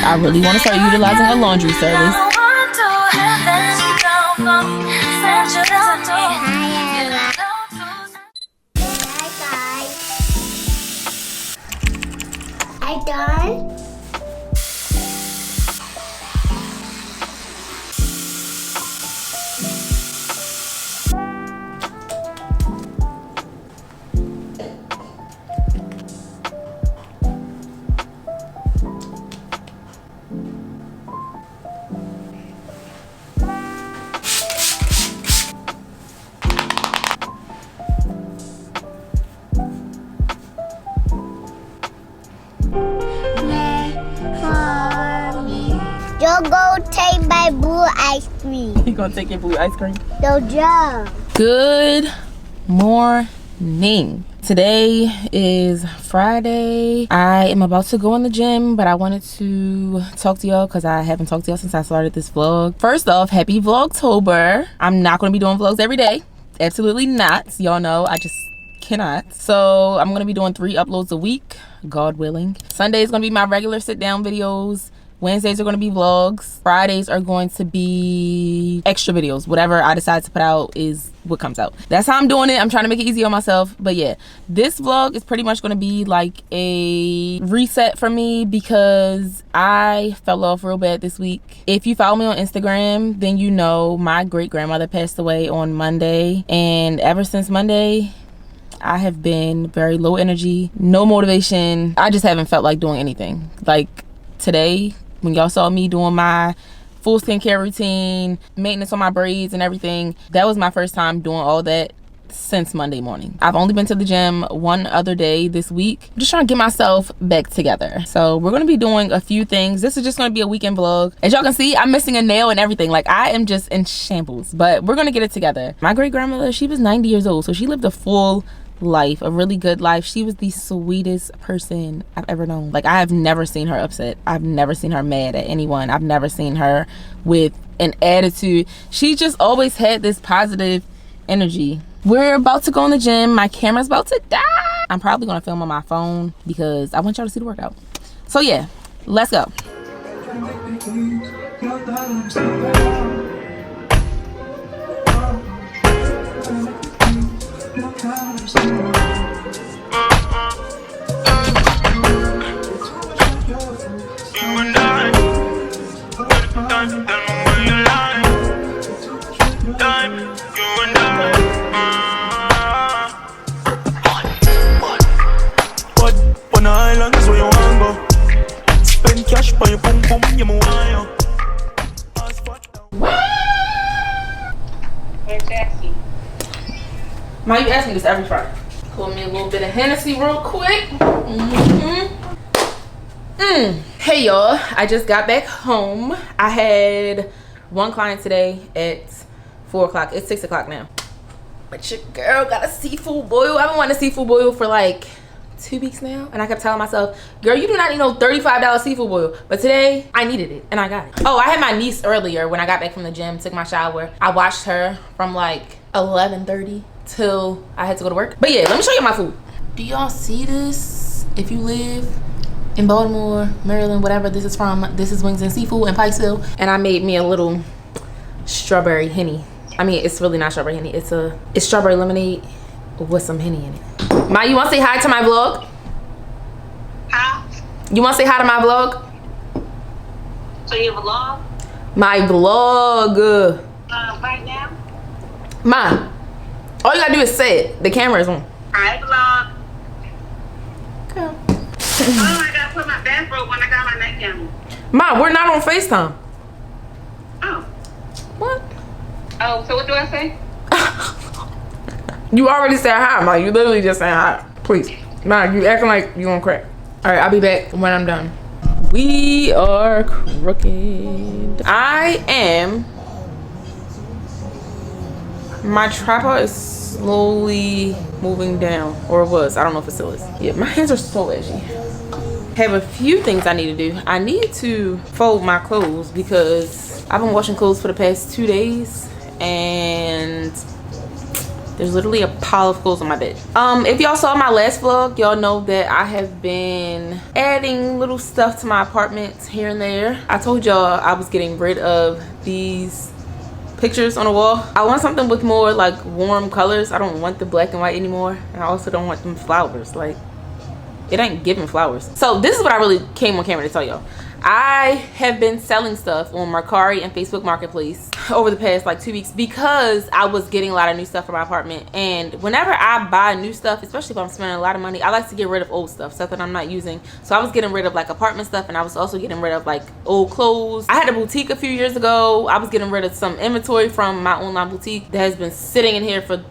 I really want to start utilizing a laundry service. I done. You're gonna take my blue ice cream. You gonna take your blue ice cream? No job. Good morning. Today is Friday. I am about to go in the gym, but I wanted to talk to y'all because I haven't talked to y'all since I started this vlog. First off, happy vlogtober. I'm not gonna be doing vlogs every day. Absolutely not. Y'all know I just cannot. So I'm gonna be doing 3 uploads a week, God willing. Sunday is gonna be my regular sit down videos. Wednesdays are going to be vlogs. Fridays are going to be extra videos. Whatever I decide to put out is what comes out. That's how I'm doing it. I'm trying to make it easy on myself. But yeah, this vlog is pretty much going to be like a reset for me because I fell off real bad this week. If you follow me on Instagram, then you know my great grandmother passed away on Monday. And ever since Monday, I have been very low energy, no motivation. I just haven't felt like doing anything. Like today, when y'all saw me doing my full skincare routine, maintenance on my braids and everything, that was my first time doing all that since Monday morning. I've only been to the gym one other day this week. I'm just trying to get myself back together. So we're gonna be doing a few things. This is just gonna be a weekend vlog. As y'all can see, I'm missing a nail and everything. Like I am just in shambles, but we're gonna get it together. My great grandmother, she was 90 years old, so she lived a full life, a really good life. She was the sweetest person I've ever known. Like I have never seen her upset. I've never seen her mad at anyone. I've never seen her with an attitude. She just always had this positive energy. We're about to go in the gym. My camera's about to die. I'm probably gonna film on my phone because I want y'all to see the workout. So yeah, let's go. Ma, you ask me this every Friday. Pour me a little bit of Hennessy real quick. Hey y'all, I just got back home. I had one client today at 4 o'clock. It's 6 o'clock now. But your girl got a seafood boil. I've been wanting a seafood boil for like 2 weeks now. And I kept telling myself, girl, you do not need no $35 seafood boil. But today, I needed it and I got it. Oh, I had my niece earlier when I got back from the gym, took my shower. I watched her from like 11:30 till I had to go to work. But yeah, let me show you my food. Do y'all see this? If you live in Baltimore, Maryland, whatever this is from, this is Wings and Seafood in Pikesville. And I made me a little strawberry Henny. I mean, it's really not strawberry Henny. It's strawberry lemonade with some Henny in it. Ma, you want to say hi to my vlog? Huh? You want to say hi to my vlog? So you have a vlog? My vlog. Right now? Ma, all you gotta do is say it. The camera is on. Hi, vlog. Okay. Oh, I gotta put my bathrobe when I got my neck camera. Ma, we're not on FaceTime. Oh. What? Oh, so what do I say? You already said hi, Ma. You literally just saying hi. Please. Ma, you acting like you gonna crack. Alright, I'll be back when I'm done. We are crooked. My tripod is slowly moving down, or it was. I don't know if it still is. Yeah, my hands are so edgy. Have a few things I need to do. I need to fold my clothes because I've been washing clothes for the past 2 days and There's literally a pile of clothes on my bed. If y'all saw my last vlog, y'all know that I have been adding little stuff to my apartment here and there. I told y'all I was getting rid of these pictures on the wall. I want something with more like warm colors. I don't want the black and white anymore, and I also don't want them flowers. Like, it ain't giving flowers. So this is what I really came on camera to tell y'all. I have been selling stuff on Mercari and Facebook Marketplace over the past like 2 weeks because I was getting a lot of new stuff for my apartment. And whenever I buy new stuff, especially if I'm spending a lot of money, I like to get rid of old stuff that I'm not using. So I was getting rid of like apartment stuff, and I was also getting rid of like old clothes. I had a boutique a few years ago. I was getting rid of some inventory from my online boutique that has been sitting in here for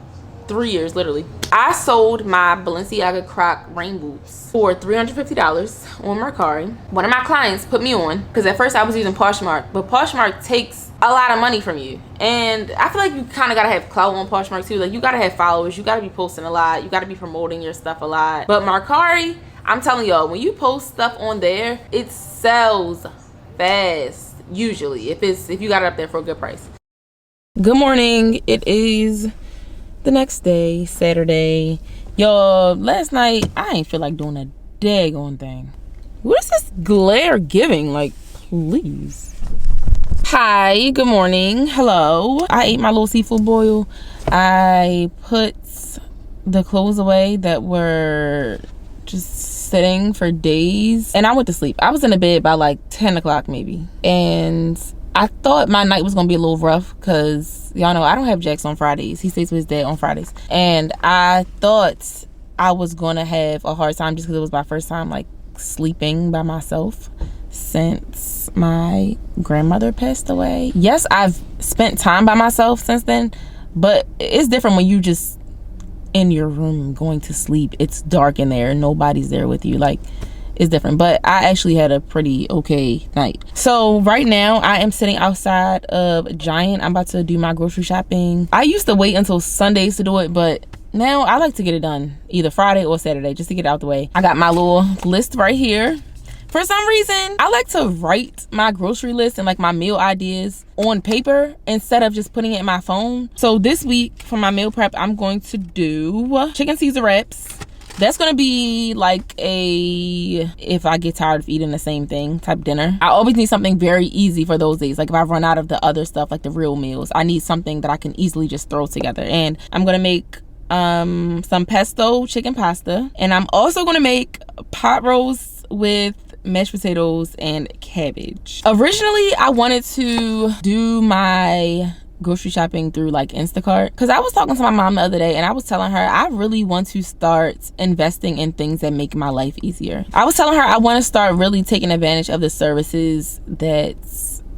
3 years literally. I sold my Balenciaga Croc rain boots for $350 on Mercari. One of my clients put me on because at first I was using Poshmark, but Poshmark takes a lot of money from you, and I feel like you kind of gotta have clout on Poshmark too. Like, you gotta have followers, you gotta be posting a lot, you gotta be promoting your stuff a lot. But Mercari, I'm telling y'all, when you post stuff on there, it sells fast usually if you got it up there for a good price. Good morning. It is the next day, Saturday. Y'all, last night I ain't feel like doing a daggone thing. What is this glare giving? Like, please. Hi, good morning. Hello. I ate my little seafood boil. I put the clothes away that were just sitting for days, and I went to sleep. I was in the bed by like 10 o'clock maybe, and I thought my night was gonna be a little rough because y'all know I don't have Jax on Fridays. He stays with his dad on Fridays. And I thought I was gonna have a hard time just because it was my first time like sleeping by myself since my grandmother passed away. Yes, I've spent time by myself since then, but it's different when you just in your room going to sleep. It's dark in there, nobody's there with you. Like, it's different. But I actually had a pretty okay night. So right now I am sitting outside of Giant. I'm about to do my grocery shopping. I used to wait until Sundays to do it, but now I like to get it done either Friday or Saturday just to get it out the way. I got my little list right here. For some reason, I like to write my grocery list and like my meal ideas on paper instead of just putting it in my phone. So this week for my meal prep, I'm going to do chicken Caesar wraps. That's gonna be like a if I get tired of eating the same thing type dinner. I always need something very easy for those days. Like if I run out of the other stuff, like the real meals, I need something that I can easily just throw together. And I'm gonna make some pesto chicken pasta, and I'm also gonna make pot roast with mashed potatoes and cabbage. Originally I wanted to do my grocery shopping through like Instacart, because I was talking to my mom the other day and I was telling her I really want to start investing in things that make my life easier. I was telling her I want to start really taking advantage of the services that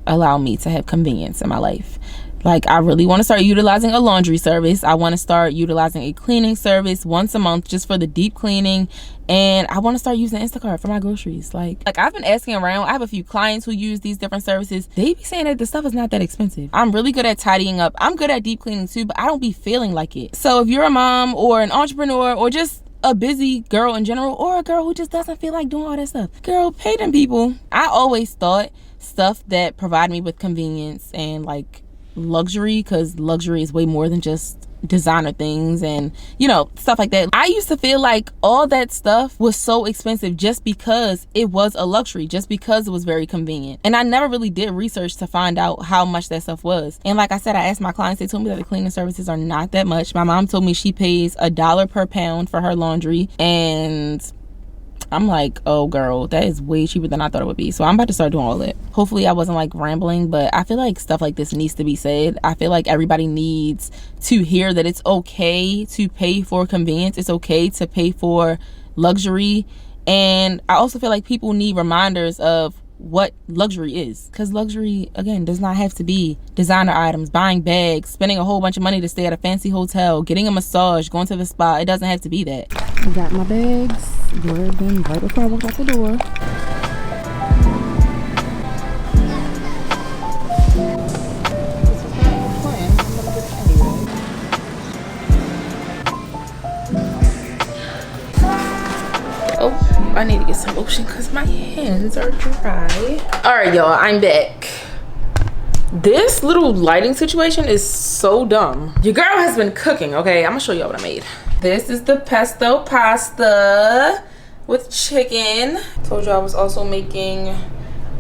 allow me to have convenience in my life. Like, I really want to start utilizing a laundry service. I want to start utilizing a cleaning service once a month just for the deep cleaning. And I want to start using Instacart for my groceries. Like I've been asking around. I have a few clients who use these different services. They be saying that the stuff is not that expensive. I'm really good at tidying up. I'm good at deep cleaning too, but I don't be feeling like it. So if you're a mom or an entrepreneur or just a busy girl in general, or a girl who just doesn't feel like doing all that stuff, girl, pay them people. I always thought stuff that provide me with convenience and like luxury, because luxury is way more than just designer things and, you know, stuff like that. I used to feel like all that stuff was so expensive just because it was a luxury, just because it was very convenient. And I never really did research to find out how much that stuff was. And like I said, I asked my clients, they told me that the cleaning services are not that much. My mom told me she pays $1 per pound for her laundry, and I'm like, oh girl, that is way cheaper than I thought it would be. So I'm about to start doing all that. Hopefully I wasn't like rambling, but I feel like stuff like this needs to be said. I feel like everybody needs to hear that it's okay to pay for convenience. It's okay to pay for luxury. And I also feel like people need reminders of what luxury is, because luxury, again, does not have to be designer items, buying bags, spending a whole bunch of money to stay at a fancy hotel, getting a massage, going to the spa. It doesn't have to be that. I got my bags, grabbed them right before I walked out the door. I need to get some lotion because my hands are dry. All right, y'all, I'm back. This little lighting situation is so dumb. Your girl has been cooking, okay? I'm gonna show y'all what I made. This is the pesto pasta with chicken. Told you I was also making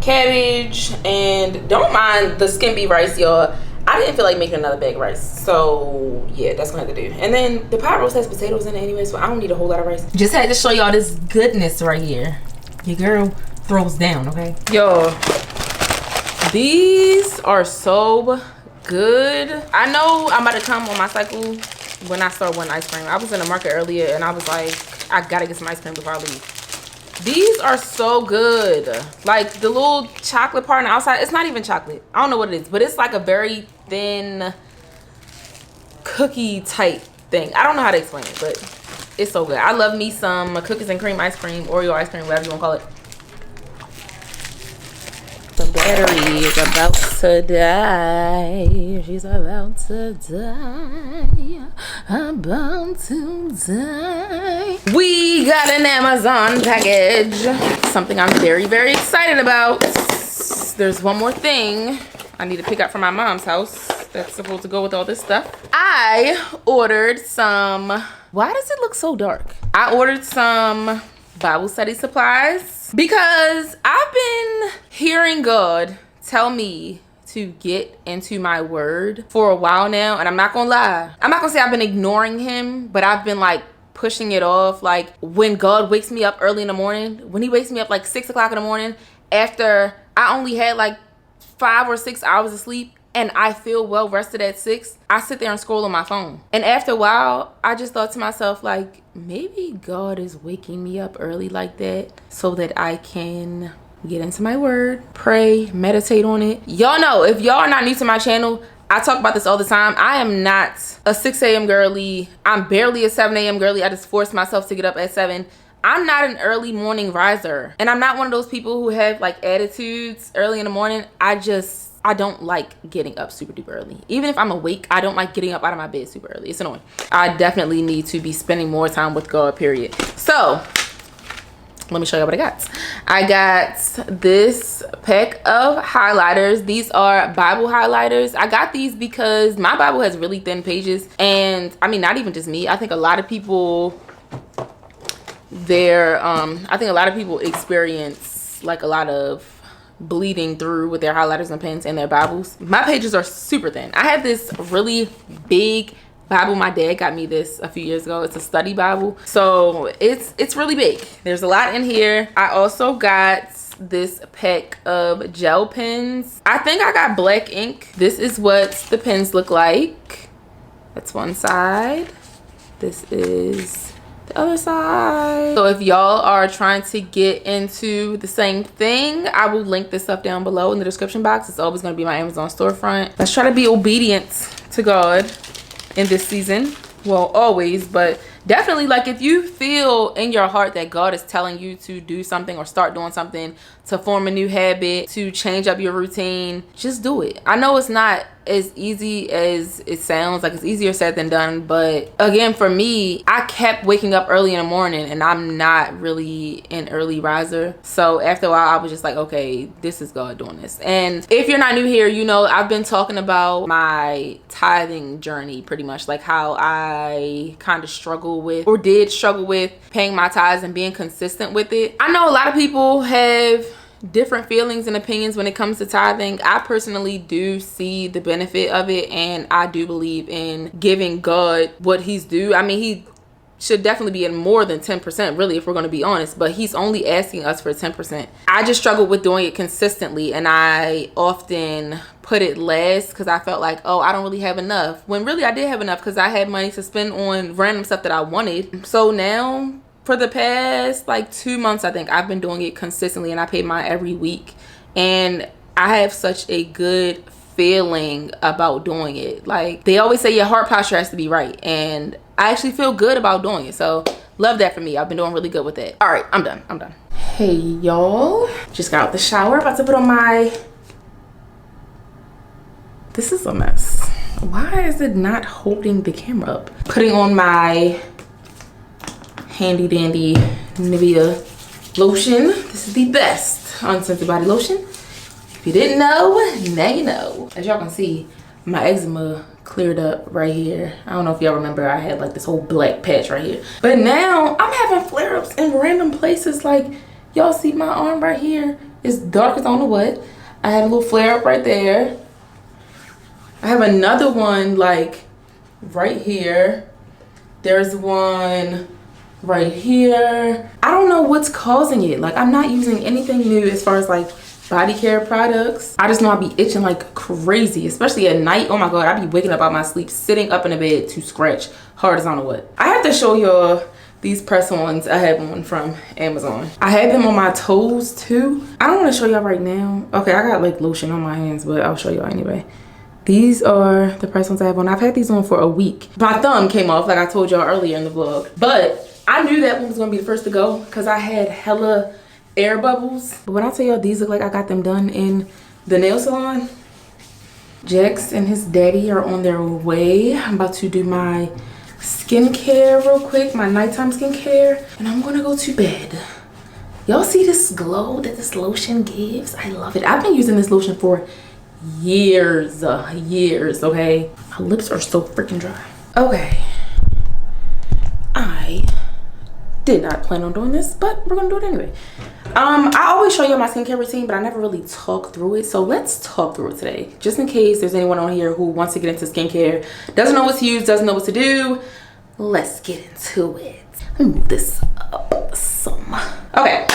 cabbage, and don't mind the skimpy rice, y'all. I didn't feel like making another bag of rice, so yeah, that's gonna have to do. And then the pot roast has potatoes in it anyway, so I don't need a whole lot of rice. Just had to show y'all this goodness right here. Your girl throws down, okay? Yo, these are so good. I know I'm about to come on my cycle when I start wanting ice cream. I was in the market earlier and I was like, I gotta get some ice cream before I leave. These are so good. Like the little chocolate part on the outside, it's not even chocolate. I don't know what it is, but it's like a very thin cookie type thing. I don't know how to explain it, but it's so good. I love me some cookies and cream ice cream, Oreo ice cream, whatever you want to call it. The battery is about to die. She's about to die. About to die. We got an Amazon package. Something I'm very, very excited about. There's one more thing I need to pick up from my mom's house that's supposed to go with all this stuff. I ordered some... Why does it look so dark? I ordered some Bible study supplies because I've been hearing God tell me to get into my word for a while now, and I'm not gonna lie, I'm not gonna say I've been ignoring him, but I've been like pushing it off. Like when God wakes me up early in the morning, when he wakes me up like 6 o'clock in the morning after I only had like 5 or 6 hours of sleep and I feel well rested at 6, I sit there and scroll on my phone. And after a while, I just thought to myself, like, maybe God is waking me up early like that so that I can get into my word, pray, meditate on it. Y'all know, if y'all are not new to my channel, I talk about this all the time. I am not a 6 a.m. girly. I'm barely a 7 a.m. girly. I just forced myself to get up at 7. I'm not an early morning riser. And I'm not one of those people who have like attitudes early in the morning. I don't like getting up super duper early. Even if I'm awake, I don't like getting up out of my bed super early. It's annoying. I definitely need to be spending more time with God, period. So let me show you what I got. I got this pack of highlighters. These are Bible highlighters. I got these because my Bible has really thin pages. And I mean, not even just me. I think a lot of people experience like a lot of bleeding through with their highlighters and pens and their Bibles. My pages are super thin. I have this really big Bible. My dad got me this a few years ago. It's a study Bible, so it's really big. There's a lot in here. I also got this pack of gel pens. I think I got black ink. This is what the pens look like. That's one side. This is the other side. So if y'all are trying to get into the same thing, I will link this stuff down below in the description box. It's always going to be my Amazon storefront. Let's try to be obedient to God in this season. Well, always, but definitely, like, if you feel in your heart that God is telling you to do something or start doing something, to form a new habit, to change up your routine, just do it. I know it's not as easy as it sounds. Like, it's easier said than done, but again, for me, I kept waking up early in the morning and I'm not really an early riser. So after a while, I was just like, okay, this is God doing this. And if you're not new here, you know I've been talking about my tithing journey, pretty much, like how I kind of struggle with, or did struggle with, paying my tithes and being consistent with it. I know a lot of people have different feelings and opinions when it comes to tithing. I personally do see the benefit of it, and I do believe in giving God what he's due. I mean, he should definitely be in more than 10%, really, if we're going to be honest, but he's only asking us for 10%. I just struggled with doing it consistently, and I often put it last because I felt like, oh, I don't really have enough, when really I did have enough because I had money to spend on random stuff that I wanted. So now, for the past like 2 months, I think I've been doing it consistently, and I pay mine every week, and I have such a good feeling about doing it. Like, they always say your heart posture has to be right, and I actually feel good about doing it. So love that for me. I've been doing really good with it. All right, I'm done. Hey y'all, just got out the shower, about to put on my, this is a mess. Why is it not holding the camera up? Putting on my handy dandy Nivea lotion. This is the best unscented body lotion. If you didn't know, now you know. As y'all can see, my eczema cleared up right here. I don't know if y'all remember, I had like this whole black patch right here. But now I'm having flare-ups in random places. Like, y'all see my arm right here? It's dark as I don't know what. I had a little flare-up right there. I have another one like right here. There's one right here. I don't know what's causing it. Like, I'm not using anything new as far as like body care products. I just know I be itching like crazy, especially at night. Oh my god, I be waking up out my sleep, sitting up in the bed to scratch hard as I don't know what. I have to show y'all these press-ons I have on from Amazon. I have them on my toes too. I don't want to show y'all right now. Okay, I got like lotion on my hands, but I'll show y'all anyway. These are the press-ons I have on. I've had these on for a week. My thumb came off like I told y'all earlier in the vlog, but I knew that one was gonna be the first to go because I had hella air bubbles. But when I tell y'all these look like I got them done in the nail salon, Jax and his daddy are on their way. I'm about to do my skincare real quick, my nighttime skincare, and I'm gonna go to bed. Y'all see this glow that this lotion gives? I love it. I've been using this lotion for years, okay? My lips are so freaking dry. Okay, I did not plan on doing this, but we're gonna do it anyway. I always show you my skincare routine, but I never really talk through it. So let's talk through it today, just in case there's anyone on here who wants to get into skincare, doesn't know what to use, doesn't know what to do. Let's get into it. Let me move this up some. Okay,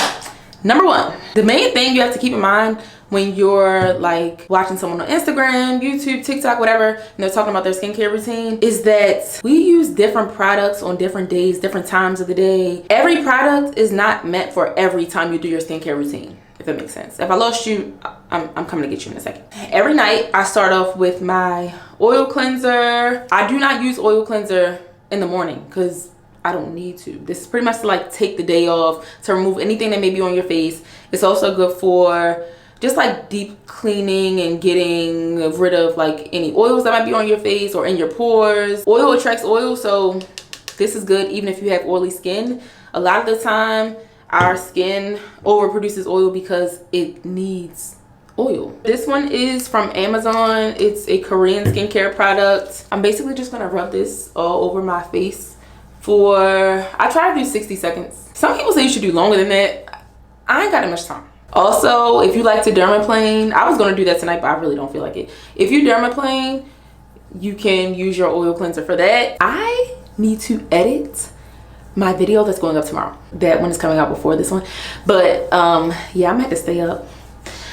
number one, the main thing you have to keep in mind when you're like watching someone on Instagram, YouTube, TikTok, whatever, and they're talking about their skincare routine, is that we use different products on different days, different times of the day. Every product is not meant for every time you do your skincare routine, if that makes sense. If I lost you, I'm coming to get you in a second. Every night I start off with my oil cleanser. I do not use oil cleanser in the morning because I don't need to. This is pretty much to like take the day off, to remove anything that may be on your face. It's also good for just like deep cleaning and getting rid of like any oils that might be on your face or in your pores. Oil attracts oil, so this is good even if you have oily skin. A lot of the time our skin overproduces oil because it needs oil. This one is from Amazon. It's a Korean skincare product. I'm basically just gonna rub this all over my face for, I try to do 60 seconds. Some people say you should do longer than that. I ain't got that much time. Also, if you like to dermaplane, I was gonna do that tonight, but I really don't feel like it. If you dermaplane, you can use your oil cleanser for that. I need to edit my video that's going up tomorrow. That one is coming out before this one. But yeah, I'm gonna have to stay up.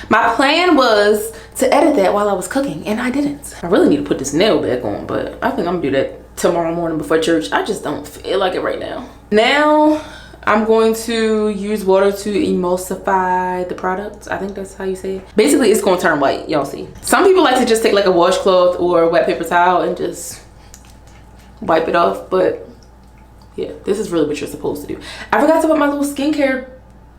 My plan was to edit that while I was cooking, and I didn't. I really need to put this nail back on, but I think I'm gonna do that tomorrow morning before church. I just don't feel like it right now. Now, I'm going to use water to emulsify the product. I think that's how you say it. Basically, it's gonna turn white, y'all see. Some people like to just take like a washcloth or a wet paper towel and just wipe it off, but yeah, this is really what you're supposed to do. I forgot to put my little skincare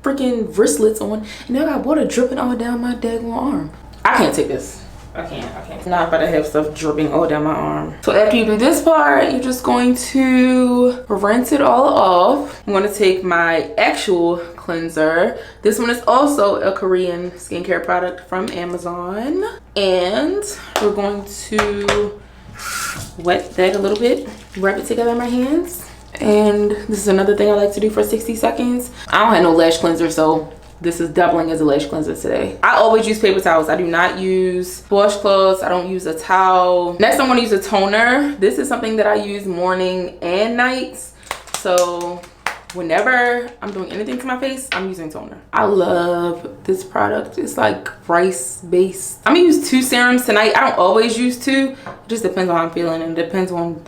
freaking wristlets on, and now I got water dripping all down my daggone arm. I can't take this. I can't. Not about to have stuff dripping all down my arm. So after you do this part, you're just going to rinse it all off. I'm going to take my actual cleanser. This one is also a Korean skincare product from Amazon. And we're going to wet that a little bit, rub it together in my hands. And this is another thing I like to do for 60 seconds. I don't have no lash cleanser, so this is doubling as a lash cleanser today. I always use paper towels. I do not use washcloths. I don't use a towel. Next, I'm going to use a toner. This is something that I use morning and nights. So whenever I'm doing anything to my face, I'm using toner. I love this product. It's like rice based. I'm going to use 2 serums tonight. I don't always use 2. It just depends on how I'm feeling, and it depends on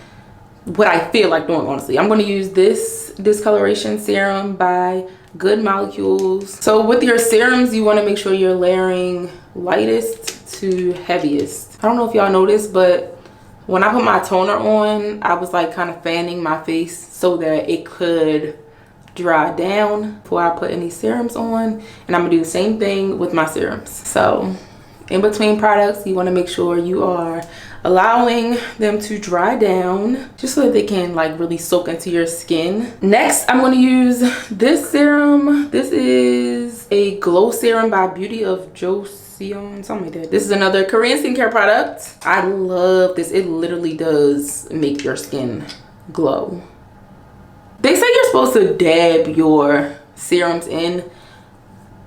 what I feel like doing, honestly. I'm going to use this discoloration serum by Good Molecules. So with your serums, you want to make sure you're layering lightest to heaviest. I don't know if y'all noticed, but when I put my toner on, I was like kind of fanning my face so that it could dry down before I put any serums on. And I'm gonna do the same thing with my serums. So in between products, you want to make sure you are allowing them to dry down just so that they can like really soak into your skin. Next, I'm going to use this serum. This is a glow serum by Beauty of Jose. Sion, something like that. This is another Korean skincare product. I love this. It literally does make your skin glow. They say you're supposed to dab your serums in.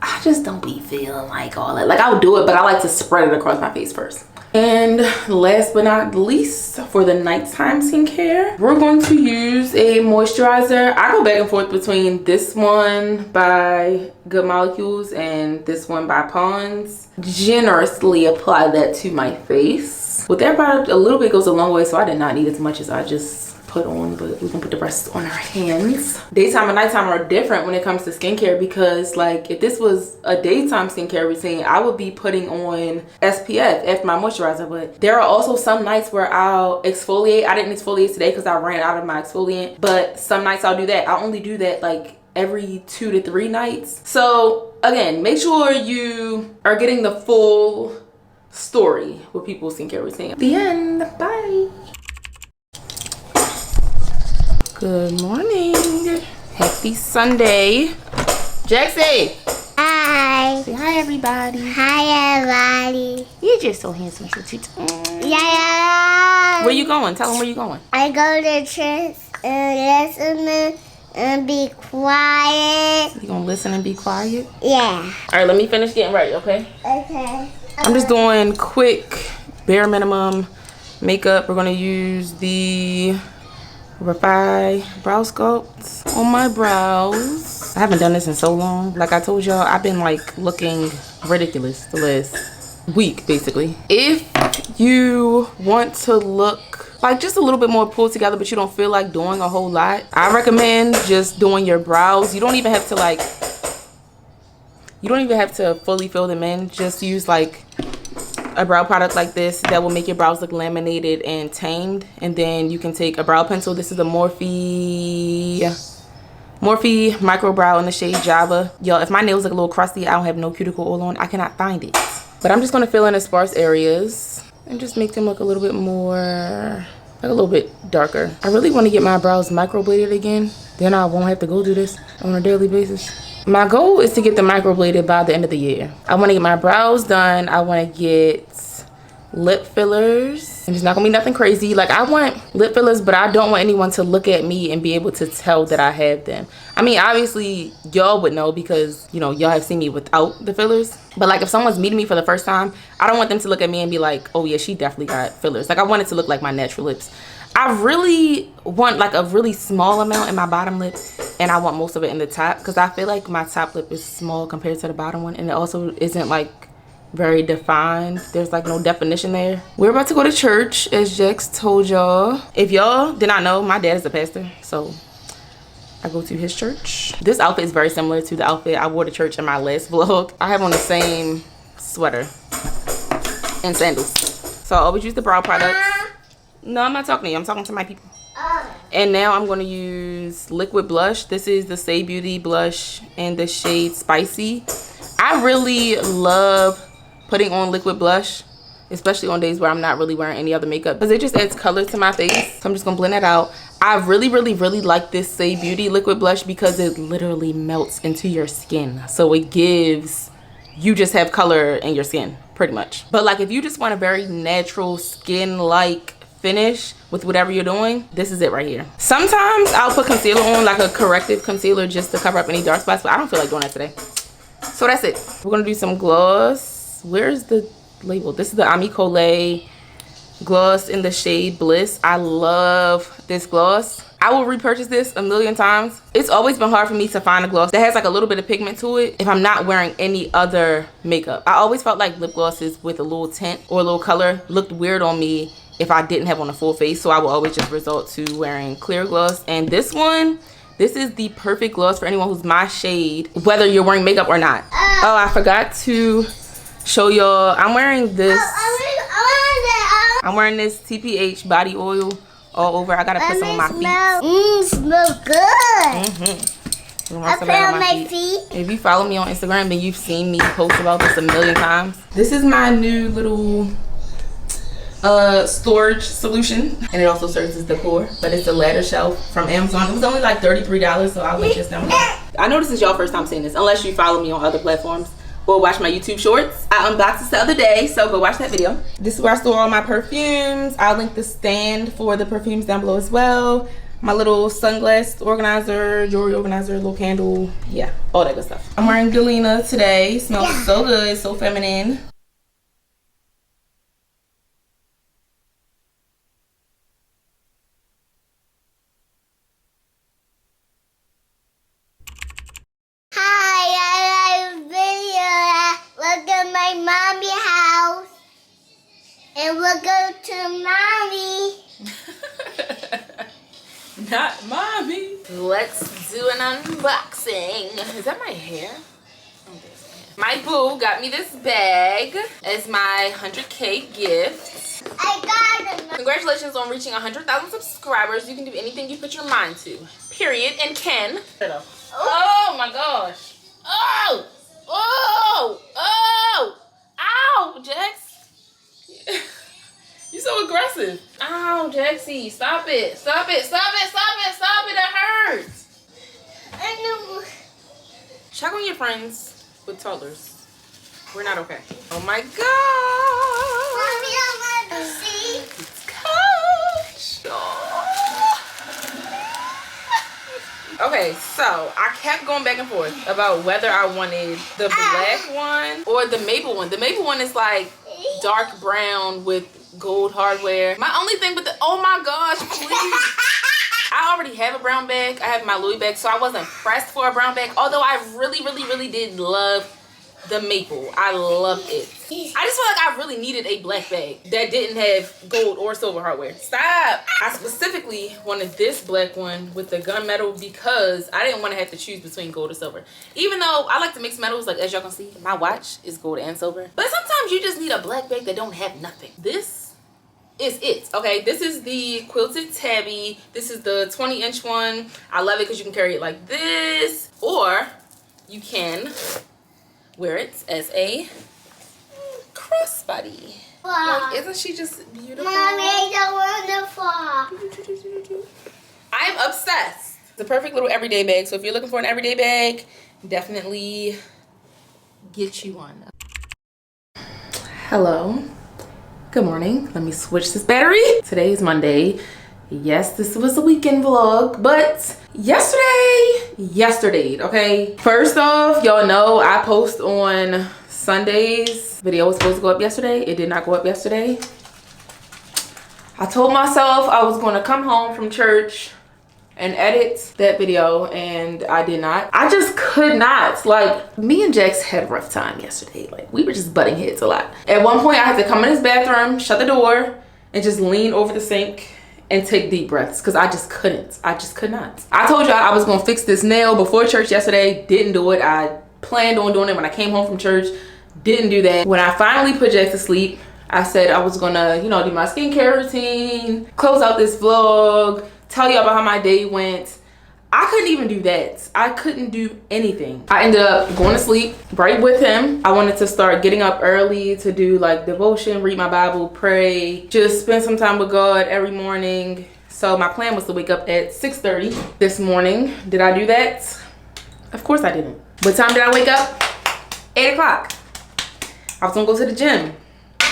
I just don't be feeling like all that. Like, I'll do it, but I like to spread it across my face first. And last but not least, for the nighttime skincare, we're going to use a moisturizer. I go back and forth between this one by Good Molecules and this one by Pond's. Generously apply that to my face. With that product, a little bit goes a long way, so I did not need as much as I just put on, but we can put the rest on our hands. Daytime and nighttime are different when it comes to skincare, because like if this was a daytime skincare routine, I would be putting on SPF after my moisturizer. But there are also some nights where I'll exfoliate. I didn't exfoliate today because I ran out of my exfoliant, but some nights I'll do that. I only do that like every 2 to 3 nights. So again, make sure you are getting the full story with people's skincare routine. The end. Bye. Good morning. Happy Sunday. Jaxie. Hi. Say hi, everybody. Hi, everybody. You're just so handsome, Sweetie. Yeah. Where you going? Tell them where you going. I go to church and listen and be quiet. You gonna listen and be quiet? Yeah. All right, let me finish getting ready, okay? Okay. I'm just doing quick, bare minimum makeup. We're gonna use the Refi brow sculpt on my brows. I haven't done this in so long. Like I told y'all, I've been like looking ridiculous the last week basically. If you want to look like just a little bit more pulled together but you don't feel like doing a whole lot, I recommend just doing your brows. You don't even have to fully fill them in. Just use like a brow product like this that will make your brows look laminated and tamed. And then you can take a brow pencil. This is a Morphe micro brow in the shade Java. Y'all, if my nails look a little crusty, I don't have no cuticle oil on, I cannot find it. But I'm just going to fill in the sparse areas and just make them look a little bit more, like a little bit darker. I really want to get my brows microbladed again. Then I won't have to go do this on a daily basis. My goal is to get them microbladed by the end of the year. I want to get my brows done. I want to get lip fillers. And it's not gonna be nothing crazy. Like, I want lip fillers, but I don't want anyone to look at me and be able to tell that I have them. I mean, obviously y'all would know because, you know, y'all have seen me without the fillers. But like if someone's meeting me for the first time, I don't want them to look at me and be like, oh yeah, she definitely got fillers. Like, I want it to look like my natural lips. I really want like a really small amount in my bottom lip, and I want most of it in the top because I feel like my top lip is small compared to the bottom one, and it also isn't like very defined. There's like no definition there. We're about to go to church, as Jax told y'all. If y'all did not know, my dad is a pastor, so I go to his church. This outfit is very similar to the outfit I wore to church in my last vlog. I have on the same sweater and sandals. So I always use the brow products. No, I'm not talking to you. I'm talking to my people. And now I'm going to use liquid blush. This is the Say Beauty blush in the shade Spicy. I really love putting on liquid blush, especially on days where I'm not really wearing any other makeup, because it just adds color to my face. So I'm just going to blend that out. I really like this Say Beauty liquid blush because it literally melts into your skin. So it gives, you just have color in your skin, pretty much. But like if you just want a very natural skin-like finish with whatever you're doing, this is it right here. Sometimes I'll put concealer on, like a corrective concealer, just to cover up any dark spots, but I don't feel like doing that today. So that's it. We're gonna do some gloss. Where's the label? This is the Ami Colé gloss in the shade Bliss. I love this gloss. I will repurchase this a million times. It's always been hard for me to find a gloss that has like a little bit of pigment to it if I'm not wearing any other makeup. I always felt like lip glosses with a little tint or a little color looked weird on me if I didn't have on a full face, so I will always just resort to wearing clear gloss. And this one, this is the perfect gloss for anyone who's my shade, whether you're wearing makeup or not. Oh, I forgot to show y'all, I'm wearing this. I'm wearing this TPH body oil all over. I gotta put some on my feet. Smells good. I put on my feet. If you follow me on Instagram, then you've seen me post about this a million times. This is my new little storage solution, and it also serves as decor, but it's a ladder shelf from Amazon. It was only like $33, so I'll link this down below. I know this is y'all first time seeing this, unless you follow me on other platforms. or watch my YouTube shorts. I unboxed this the other day, so go watch that video. This is where I store all my perfumes. I'll link the stand for the perfumes down below as well. My little sunglass organizer, jewelry organizer, little candle, yeah, all that good stuff. I'm wearing Galena today. Smells so good, so feminine. And we'll go to mommy. Not mommy. Let's do an unboxing. Is that my hair? Oh, there's my hair. My boo got me this bag as my 100K gift. I got it. Congratulations on reaching 100,000 subscribers. You can do anything you put your mind to. Period. And can. Oh my gosh. Oh! Oh! Oh! Ow, Jax. You're so aggressive. Ow, Jaxie. Stop it. Stop it. Stop it. Stop it. Stop it. That hurts. I know. Check on your friends with toddlers. We're not okay. Oh my god. Mommy, I want to see. It's Coach. Oh. Okay, so I kept going back and forth about whether I wanted the black one or the maple one. The maple one is like dark brown with gold hardware. My only thing with the, oh my gosh, please. I already have a brown bag. I have my Louis bag, so I wasn't pressed for a brown bag. Although I really did love the maple. I loved it. I just feel like I really needed a black bag that didn't have gold or silver hardware. Stop! I specifically wanted this black one with the gunmetal because I didn't want to have to choose between gold or silver. Even though I like to mix metals, like as y'all can see, my watch is gold and silver. But sometimes you just need a black bag that don't have nothing. This is it. Okay, this is the quilted tabby. This is the 20-inch one. I love it because you can carry it like this, or you can wear it as a crossbody. Wow. Like, isn't she just beautiful? Mommy, so wonderful. I'm obsessed. It's a perfect little everyday bag. So if you're looking for an everyday bag, definitely get you one. Hello. Good morning. Let me switch this battery. Today is Monday. Yes, this was a weekend vlog, but yesterday, okay? First off, y'all know I post on Sundays. Video was supposed to go up yesterday. It did not go up yesterday. I told myself I was going to come home from church and edit that video, and I did not. I just could not. Like, me and Jax had a rough time yesterday. Like, we were just butting heads a lot. At one point, I had to come in his bathroom, shut the door, and just lean over the sink and take deep breaths because I just couldn't. I just could not. I told y'all I was gonna fix this nail before church yesterday. Didn't do it. I planned on doing it when I came home from church. Didn't do that. When I finally put Jax to sleep, I said I was gonna, you know, do my skincare routine, close out this vlog, tell you about how my day went. I couldn't even do that. I couldn't do anything. I ended up going to sleep right with him. I wanted to start getting up early to do like devotion, read my Bible, pray, just spend some time with God every morning. So my plan was to wake up at 6:30 this morning. Did I do that? Of course I didn't. What time did I wake up? 8 o'clock. I was gonna go to the gym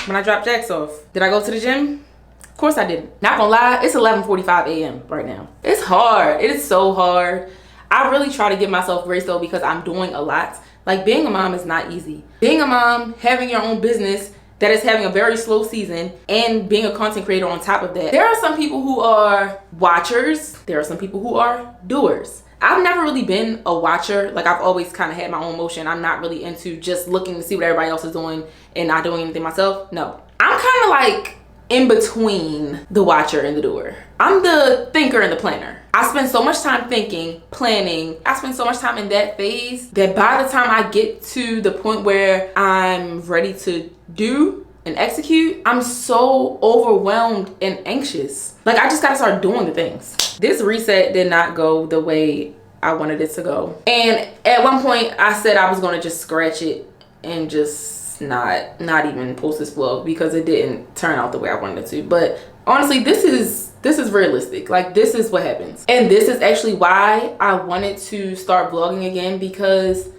when I dropped Jax off. Did I go to the gym? Of course I didn't. Not gonna lie, it's 11:45 a.m. right now. It's hard. It is so hard. I really try to give myself grace though because I'm doing a lot. Like, being a mom is not easy. Being a mom, having your own business that is having a very slow season, and being a content creator on top of that. There are some people who are watchers. There are some people who are doers. I've never really been a watcher. Like, I've always kind of had my own motion. I'm not really into just looking to see what everybody else is doing and not doing anything myself. No. I'm kind of like in between the watcher and the doer. I'm the thinker and the planner. I spend so much time thinking, planning. I spend so much time in that phase that by the time I get to the point where I'm ready to do and execute, I'm so overwhelmed and anxious. Like, I just gotta start doing the things. This reset did not go the way I wanted it to go. And at one point I said I was gonna just scratch it and just not even post this vlog because it didn't turn out the way I wanted it to. But honestly, this is realistic. Like, this is what happens. And this is actually why I wanted to start vlogging again, because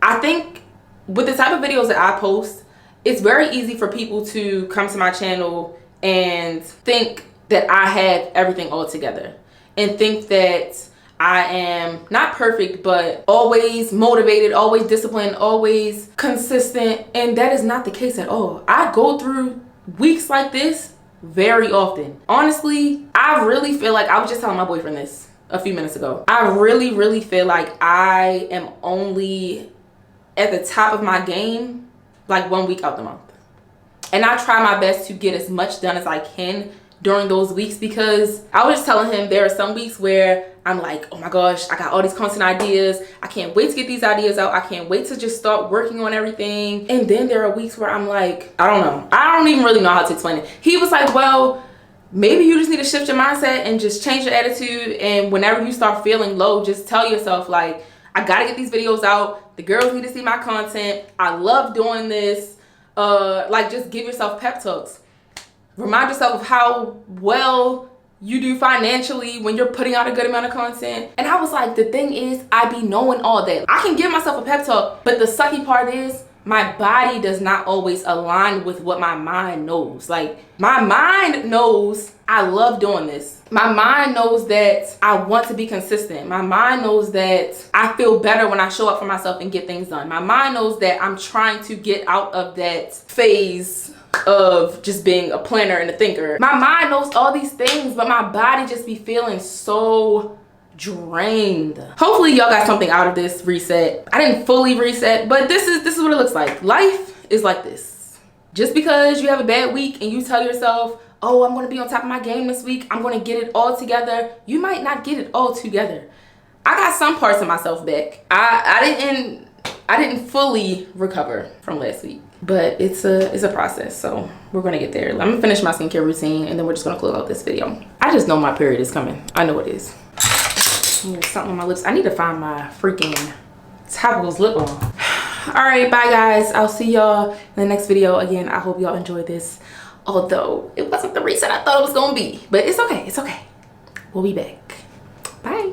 I think with the type of videos that I post, it's very easy for people to come to my channel and think that I have everything all together and think that I am not perfect, but always motivated, always disciplined, always consistent. And that is not the case at all. I go through weeks like this very often. Honestly, I really feel like, I was just telling my boyfriend this a few minutes ago. I really feel like I am only at the top of my game like 1 week out the month. And I try my best to get as much done as I can during those weeks, because I was just telling him there are some weeks where I'm like, oh my gosh, I got all these content ideas. I can't wait to get these ideas out. I can't wait to just start working on everything. And then there are weeks where I'm like, I don't know. I don't even really know how to explain it. He was like, well, maybe you just need to shift your mindset and just change your attitude. And whenever you start feeling low, just tell yourself like, I gotta get these videos out. The girls need to see my content. I love doing this. Like, just give yourself pep talks. Remind yourself of how well you do financially when you're putting out a good amount of content. And I was like, the thing is, I be knowing all that. I can give myself a pep talk, but the sucky part is my body does not always align with what my mind knows. Like, my mind knows I love doing this. My mind knows that I want to be consistent. My mind knows that I feel better when I show up for myself and get things done. My mind knows that I'm trying to get out of that phase of just being a planner and a thinker. My mind knows all these things, but my body just be feeling so drained. Hopefully y'all got something out of this reset. I didn't fully reset, but this is what it looks like. Life is like this. Just because you have a bad week and you tell yourself, oh, I'm going to be on top of my game this week, I'm going to get it all together, you might not get it all together. I got some parts of myself back. I didn't fully recover from last week, but it's a process, so we're gonna get there. I'm gonna finish my skincare routine and then we're just gonna close out this video. I just know my period is coming. I know it is. There's something on my lips. I need to find my freaking topicals lip balm. All right, bye guys. I'll see y'all in the next video. Again, I hope y'all enjoyed this, although it wasn't the reset I thought it was gonna be, but it's okay. It's okay. We'll be back. Bye.